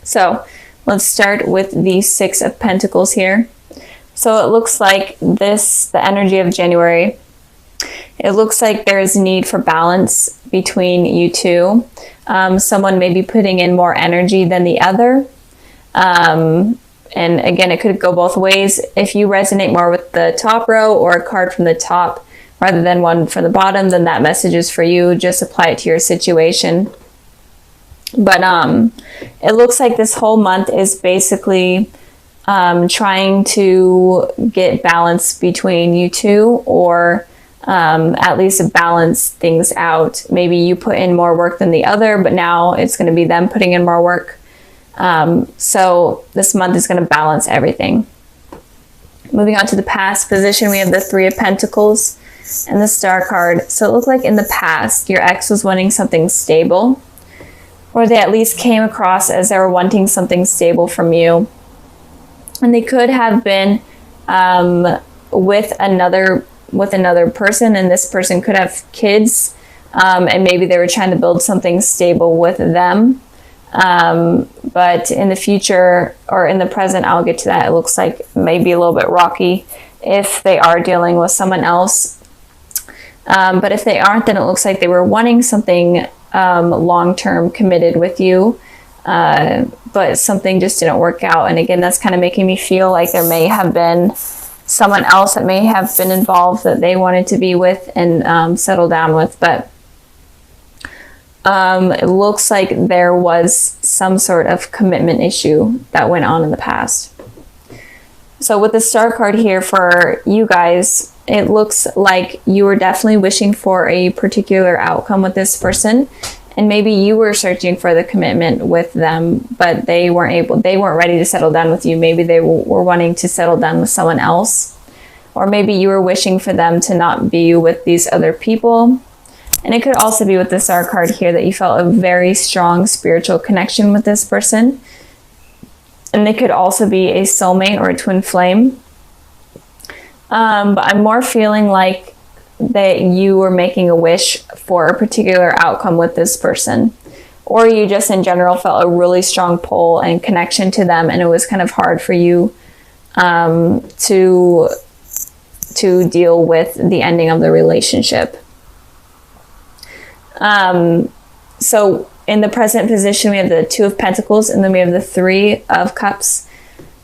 So let's start with the Six of Pentacles here. So it looks like the energy of January, it looks like there is a need for balance between you two. Someone may be putting in more energy than the other. And again, it could go both ways. If you resonate more with the top row or a card from the top rather than one from the bottom, then that message is for you. Just apply it to your situation. But it looks like this whole month is basically trying to get balance between you two, or at least balance things out. Maybe you put in more work than the other, but now it's going to be them putting in more work. So this month is going to balance everything. Moving on to the past position, we have the Three of Pentacles and the Star card. So it looked like in the past, your ex was wanting something stable, or they at least came across as they were wanting something stable from you. And they could have been with another person, and this person could have kids, and maybe they were trying to build something stable with them. But in the future, or in the present, I'll get to that. It looks like maybe a little bit rocky if they are dealing with someone else. But if they aren't, then it looks like they were wanting something long-term committed with you. But something just didn't work out. And again, that's kind of making me feel like there may have been someone else that may have been involved that they wanted to be with and settle down with. But it looks like there was some sort of commitment issue that went on in the past. So with the Star card here for you guys, it looks like you were definitely wishing for a particular outcome with this person. And maybe you were searching for the commitment with them, but they weren't ready to settle down with you. Maybe they were wanting to settle down with someone else. Or maybe you were wishing for them to not be with these other people. And it could also be with the Star card here that you felt a very strong spiritual connection with this person. And they could also be a soulmate or a twin flame. But I'm more feeling like that you were making a wish for a particular outcome with this person, or you just in general felt a really strong pull and connection to them, and it was kind of hard for you to deal with the ending of the relationship. So in the present position, we have the Two of Pentacles, and then we have the Three of Cups.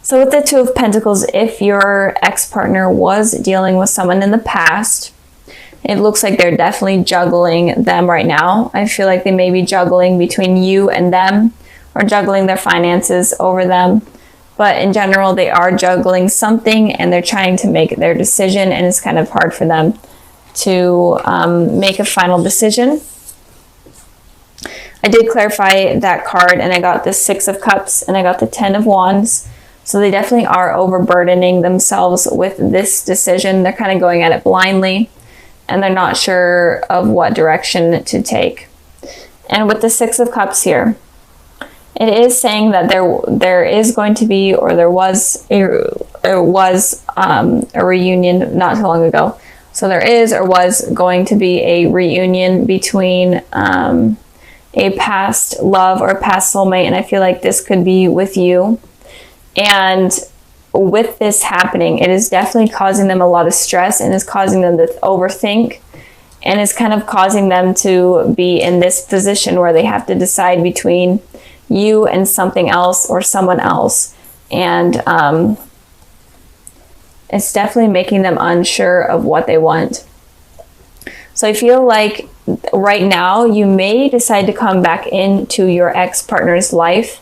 So with the Two of Pentacles, if your ex-partner was dealing with someone in the past, it looks like they're definitely juggling them right now. I feel like they may be juggling between you and them, or juggling their finances over them. But in general, they are juggling something, and they're trying to make their decision, and it's kind of hard for them to make a final decision. I did clarify that card, and I got the Six of Cups, and I got the Ten of Wands. So they definitely are overburdening themselves with this decision. They're kind of going at it blindly, and they're not sure of what direction to take. And with the Six of Cups here, it is saying that there is going to be, or there was a reunion not too long ago. So there is or was going to be a reunion between a past love or past soulmate, and I feel like this could be with you. And with this happening, it is definitely causing them a lot of stress, and is causing them to overthink, and is kind of causing them to be in this position where they have to decide between you and something else or someone else. And it's definitely making them unsure of what they want. So I feel like right now you may decide to come back into your ex-partner's life,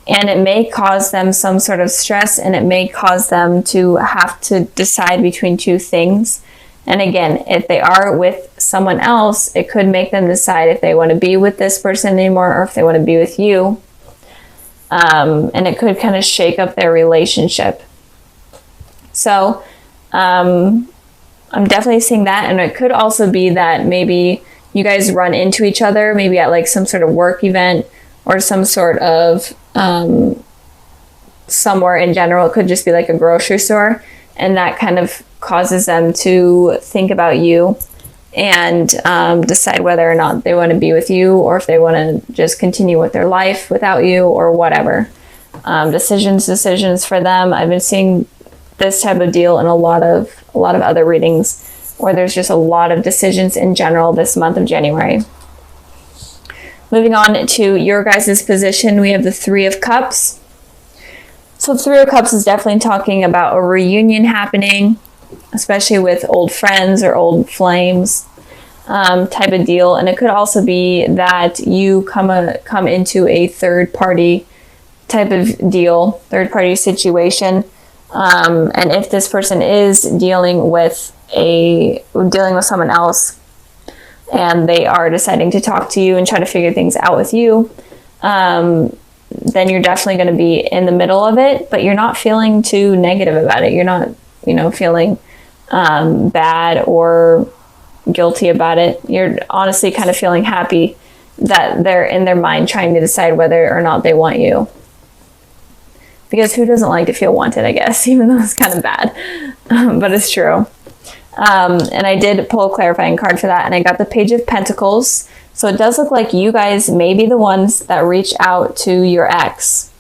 and it may cause them some sort of stress, and it may cause them to have to decide between two things. And again, if they are with someone else, it could make them decide if they want to be with this person anymore, or if they want to be with you. And it could kind of shake up their relationship. So I'm definitely seeing that. And it could also be that maybe you guys run into each other, maybe at like some sort of work event, or some sort of somewhere in general. It could just be like a grocery store, and that kind of causes them to think about you and decide whether or not they want to be with you, or if they want to just continue with their life without you, or whatever. Decisions for them. I've been seeing this type of deal in a lot of other readings, where there's just a lot of decisions in general this month of January. Moving on to your guys' position, we have the Three of Cups. So the Three of Cups is definitely talking about a reunion happening, especially with old friends or old flames type of deal. And it could also be that you come into a third party type of deal, third party situation. And if this person is dealing with someone else, and they are deciding to talk to you and try to figure things out with you, then you're definitely going to be in the middle of it, but you're not feeling too negative about it. You're not, feeling bad or guilty about it. You're honestly kind of feeling happy that they're in their mind trying to decide whether or not they want you. Because who doesn't like to feel wanted, I guess, even though it's kind of bad, but it's true. And I did pull a clarifying card for that, and I got the Page of Pentacles. So it does look like you guys may be the ones that reach out to your ex.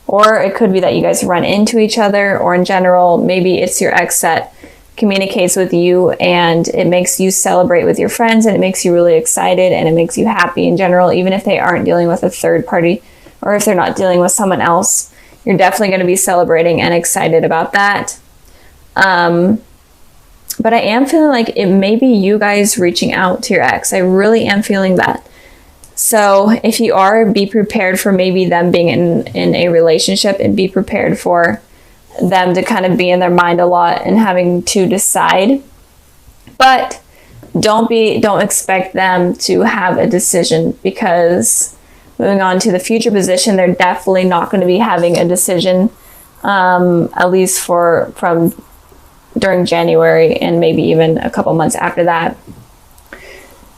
Or it could be that you guys run into each other, or in general, maybe it's your ex that communicates with you, and it makes you celebrate with your friends, and it makes you really excited, and it makes you happy in general, even if they aren't dealing with a third party, or if they're not dealing with someone else. You're definitely going to be celebrating and excited about that. But I am feeling like it may be you guys reaching out to your ex. I really am feeling that. So if you are, be prepared for maybe them being in a relationship, and be prepared for them to kind of be in their mind a lot and having to decide. But don't expect them to have a decision, because moving on to the future position, they're definitely not going to be having a decision, at least from during January, and maybe even a couple months after that.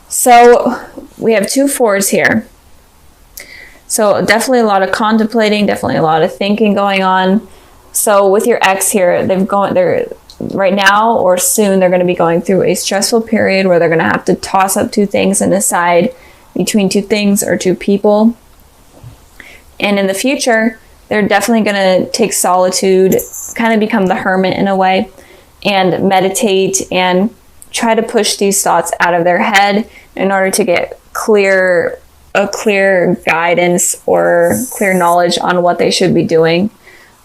So we have 2 4s here. So definitely a lot of contemplating, definitely a lot of thinking going on. So with your ex here, they're right now or soon, they're going to be going through a stressful period where they're going to have to toss up 2 things and decide between 2 things or 2 people. And in the future, they're definitely going to take solitude, kind of become the hermit in a way, and meditate and try to push these thoughts out of their head in order to get clear guidance or clear knowledge on what they should be doing.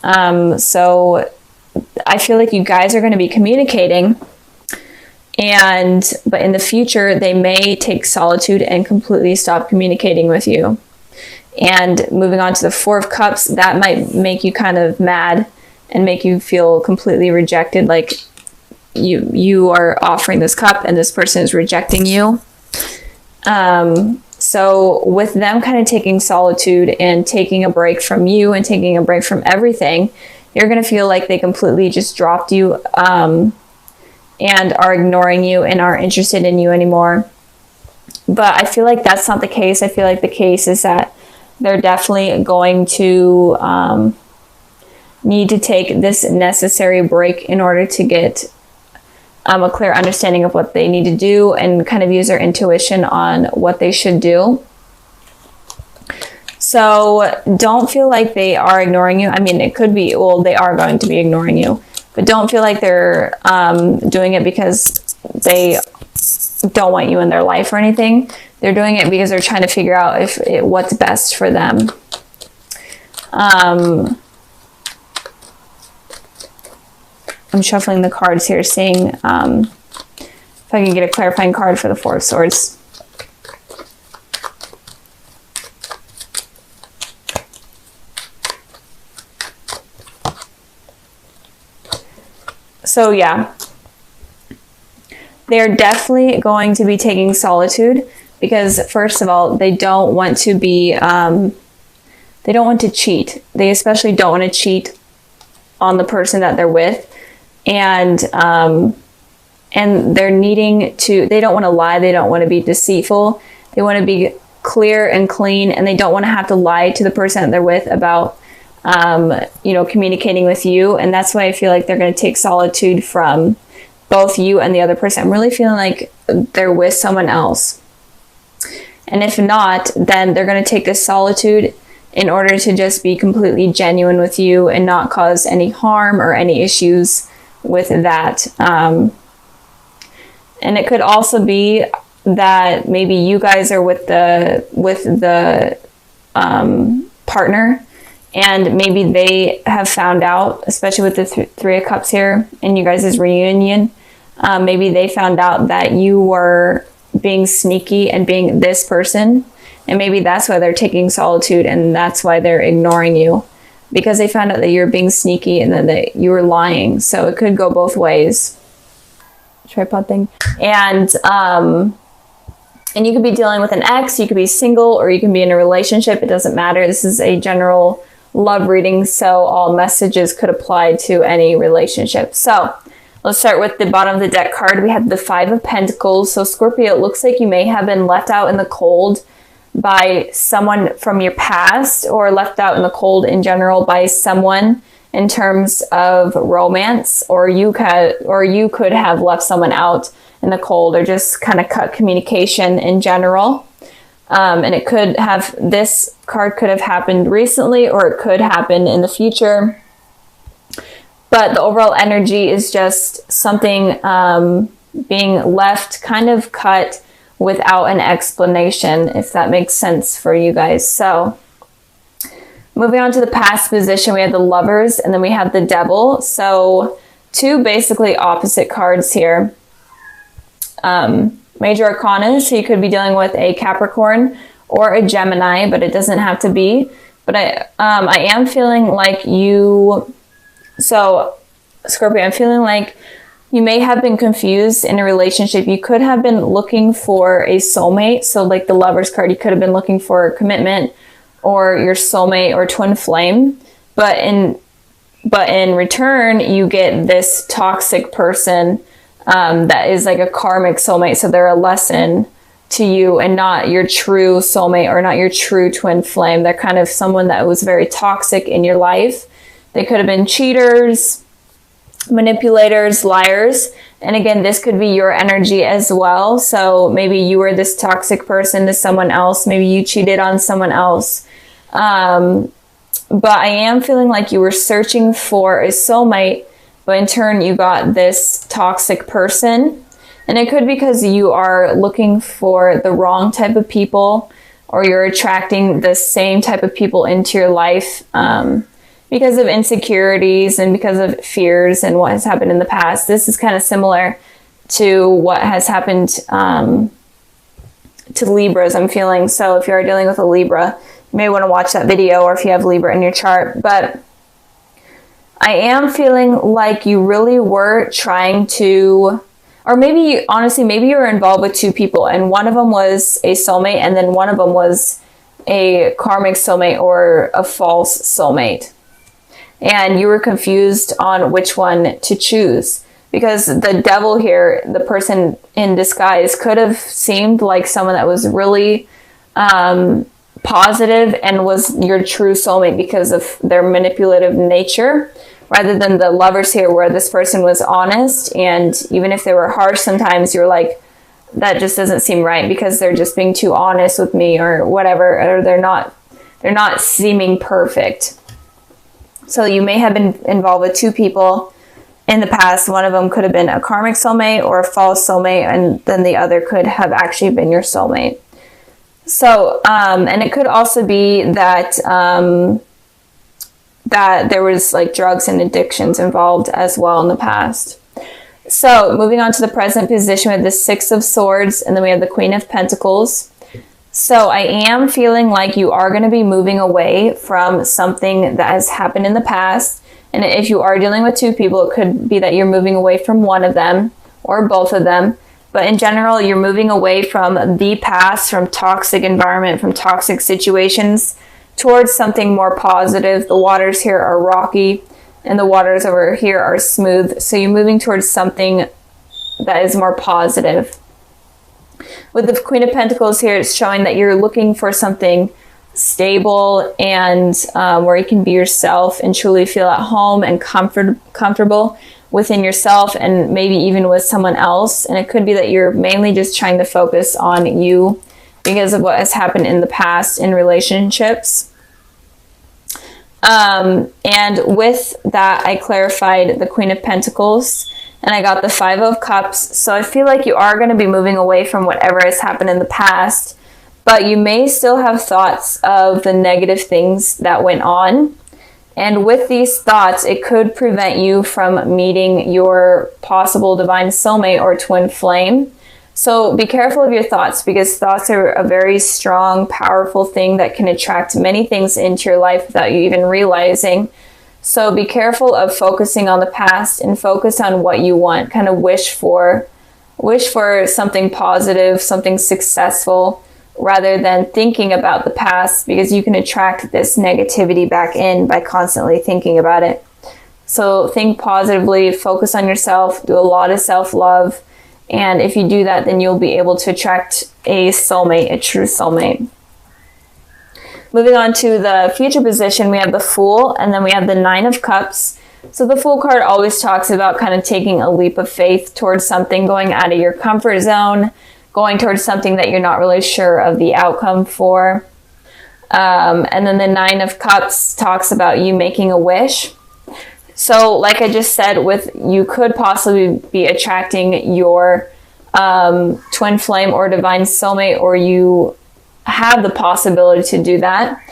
So I feel like you guys are going to be communicating, but in the future, they may take solitude and completely stop communicating with you. And moving on to the 4 of Cups, that might make you kind of mad and make you feel completely rejected, like you are offering this cup and this person is rejecting you. So with them kind of taking solitude and taking a break from you and taking a break from everything, you're going to feel like they completely just dropped you and are ignoring you and aren't interested in you anymore. But I feel like that's not the case. I feel like the case is that they're definitely going to need to take this necessary break in order to get a clear understanding of what they need to do and kind of use their intuition on what they should do. So don't feel like they are ignoring you. I mean, it could be, well, they are going to be ignoring you, but don't feel like they're doing it because they don't want you in their life or anything. They're doing it because they're trying to figure out what's best for them. I'm shuffling the cards here, seeing if I can get a clarifying card for the 4 of Swords. So yeah, they're definitely going to be taking solitude because, first of all, they don't want to be, they don't want to cheat. They especially don't want to cheat on the person that they're with. And they're needing to, they don't want to lie. They don't want to be deceitful. They want to be clear and clean, and they don't want to have to lie to the person that they're with about, communicating with you. And that's why I feel like they're going to take solitude from both you and the other person. I'm really feeling like they're with someone else. And if not, then they're going to take this solitude in order to just be completely genuine with you and not cause any harm or any issues with that. And it could also be that maybe you guys are with the partner, and maybe they have found out, especially with the Three of Cups here in you guys' reunion, maybe they found out that you were being sneaky and being this person, and maybe that's why they're taking solitude, and that's why they're ignoring you, because they found out that you're being sneaky and that you were lying. So it could go both ways. Tripod thing. And you could be dealing with an ex, you could be single, or you can be in a relationship. It doesn't matter. This is a general love reading, so all messages could apply to any relationship. So let's start with the bottom of the deck card. We have the Five of Pentacles. So Scorpio, it looks like you may have been left out in the cold by someone from your past, or left out in the cold in general by someone in terms of romance, or you could have left someone out in the cold, or just kind of cut communication in general. And it could have, this card could have happened recently, or it could happen in the future. But the overall energy is just something being left kind of cut without an explanation, if that makes sense for you guys. So moving on to the past position, we have the Lovers, and then we have the Devil. So two basically opposite cards here. Major Arcana, so you could be dealing with a Capricorn or a Gemini, but it doesn't have to be. But I am feeling like you, so Scorpio, I'm feeling like you may have been confused in a relationship. You could have been looking for a soulmate. So like the Lovers card, you could have been looking for commitment or your soulmate or twin flame. But in return, you get this toxic person that is like a karmic soulmate. So they're a lesson to you and not your true soulmate or not your true twin flame. They're kind of someone that was very toxic in your life. They could have been cheaters, manipulators, liars. And again, this could be your energy as well. So maybe you were this toxic person to someone else. Maybe you cheated on someone else. But I am feeling like you were searching for a soulmate, but in turn, you got this toxic person. And it could be because you are looking for the wrong type of people, or you're attracting the same type of people into your life because of insecurities and because of fears and what has happened in the past. This is kind of similar to what has happened to Libras, I'm feeling. So if you are dealing with a Libra, you may want to watch that video, or if you have Libra in your chart. But I am feeling like you really were trying to, or maybe, honestly, maybe you were involved with two people, and one of them was a soulmate, and then one of them was a karmic soulmate or a false soulmate. And you were confused on which one to choose, because the Devil here, the person in disguise, could have seemed like someone that was really positive and was your true soulmate because of their manipulative nature, rather than the Lovers here, where this person was honest. And even if they were harsh, sometimes you're like, that just doesn't seem right because they're just being too honest with me, or whatever, or they're not seeming perfect. So you may have been involved with two people in the past. One of them could have been a karmic soulmate or a false soulmate, and then the other could have actually been your soulmate. So, and it could also be that that there was like drugs and addictions involved as well in the past. So moving on to the present position with the Six of Swords, and then we have the Queen of Pentacles. So I am feeling like you are going to be moving away from something that has happened in the past. And if you are dealing with two people, it could be that you're moving away from one of them or both of them. But in general, you're moving away from the past, from toxic environment, from toxic situations, towards something more positive. The waters here are rocky and the waters over here are smooth. So you're moving towards something that is more positive. With the Queen of Pentacles here, it's showing that you're looking for something stable, and where you can be yourself and truly feel at home and comfortable within yourself and maybe even with someone else. And it could be that you're mainly just trying to focus on you because of what has happened in the past in relationships. And with that, I clarified the Queen of Pentacles, and I got the Five of Cups. So I feel like you are going to be moving away from whatever has happened in the past, but you may still have thoughts of the negative things that went on. And with these thoughts, it could prevent you from meeting your possible divine soulmate or twin flame. So be careful of your thoughts, because thoughts are a very strong, powerful thing that can attract many things into your life without you even realizing. So be careful of focusing on the past and focus on what you want. Kind of wish for something positive, something successful, rather than thinking about the past, because you can attract this negativity back in by constantly thinking about it. So think positively, focus on yourself, do a lot of self-love. And if you do that, then you'll be able to attract a soulmate, a true soulmate. Moving on to the future position, we have the Fool, and then we have the Nine of Cups. So the Fool card always talks about kind of taking a leap of faith towards something, going out of your comfort zone, going towards something that you're not really sure of the outcome for. And then the Nine of Cups talks about you making a wish. So like I just said, you could possibly be attracting your twin flame or divine soulmate, or you have the possibility to do that.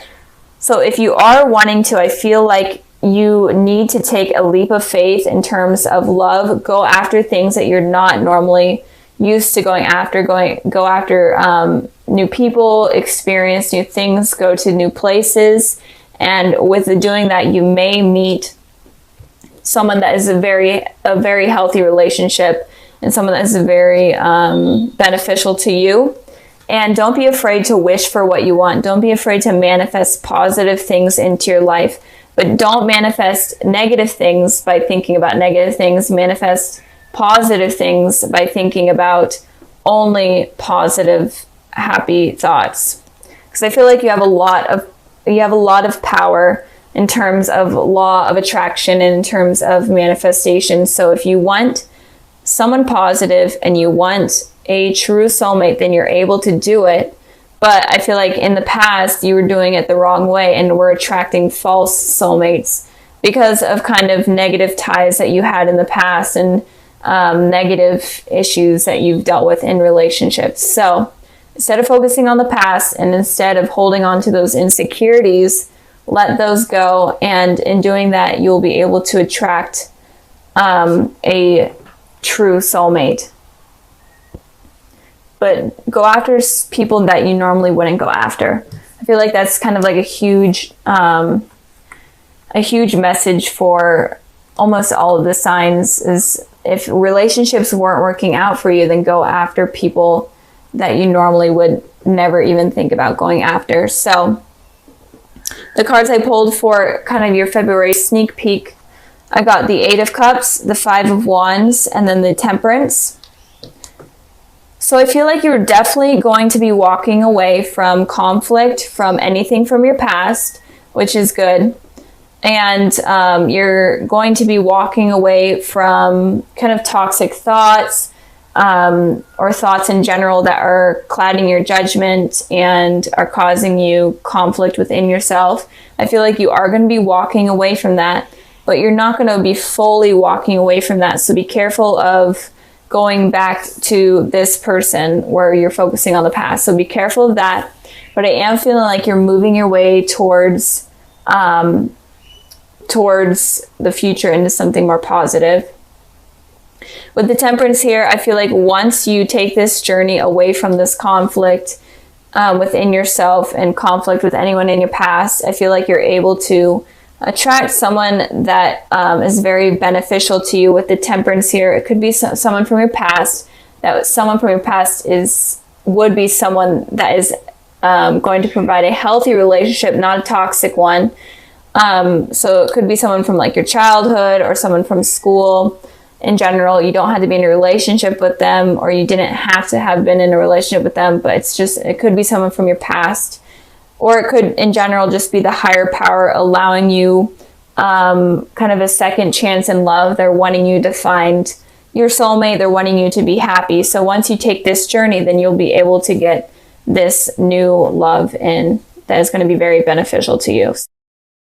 So if you are wanting to, I feel like you need to take a leap of faith in terms of love. Go after things that you're not normally used to going after. Go after new people, experience new things, go to new places. And with doing that, you may meet someone that is a very healthy relationship, and someone that is very beneficial to you. And don't be afraid to wish for what you want. Don't be afraid to manifest positive things into your life, but don't manifest negative things by thinking about negative things. Manifest positive things by thinking about only positive, happy thoughts. Because I feel like you have a lot of power in terms of law of attraction and in terms of manifestation. So if you want someone positive and you want a true soulmate, then you're able to do it. But I feel like in the past you were doing it the wrong way and were attracting false soulmates because of kind of negative ties that you had in the past and negative issues that you've dealt with in relationships. So instead of focusing on the past and instead of holding on to those insecurities, let those go. And in doing that, you'll be able to attract a true soulmate. But go after people that you normally wouldn't go after. I feel like that's kind of like a huge message for almost all of the signs, is if relationships weren't working out for you, then go after people that you normally would never even think about going after. So the cards I pulled for kind of your February sneak peek, I got the Eight of Cups, the Five of Wands, and then the Temperance. So I feel like you're definitely going to be walking away from conflict, from anything from your past, which is good. And you're going to be walking away from kind of toxic thoughts, or thoughts in general that are clouding your judgment and are causing you conflict within yourself. I feel like you are going to be walking away from that, but you're not going to be fully walking away from that. So be careful of going back to this person where you're focusing on the past. So be careful of that. But I am feeling like you're moving your way towards the future, into something more positive. With the Temperance here, I feel like once you take this journey away from this conflict within yourself and conflict with anyone in your past, I feel like you're able to attract someone that is very beneficial to you. With the Temperance here, it could be someone from your past. That someone from your past would be someone that is going to provide a healthy relationship, not a toxic one. So it could be someone from like your childhood or someone from school. In general, you don't have to be in a relationship with them, or you didn't have to have been in a relationship with them, but it could be someone from your past. or it could in general just be the higher power allowing you kind of a second chance in love. They're wanting you to find your soulmate. They're wanting you to be happy. So once you take this journey, then you'll be able to get this new love in that is going to be very beneficial to you.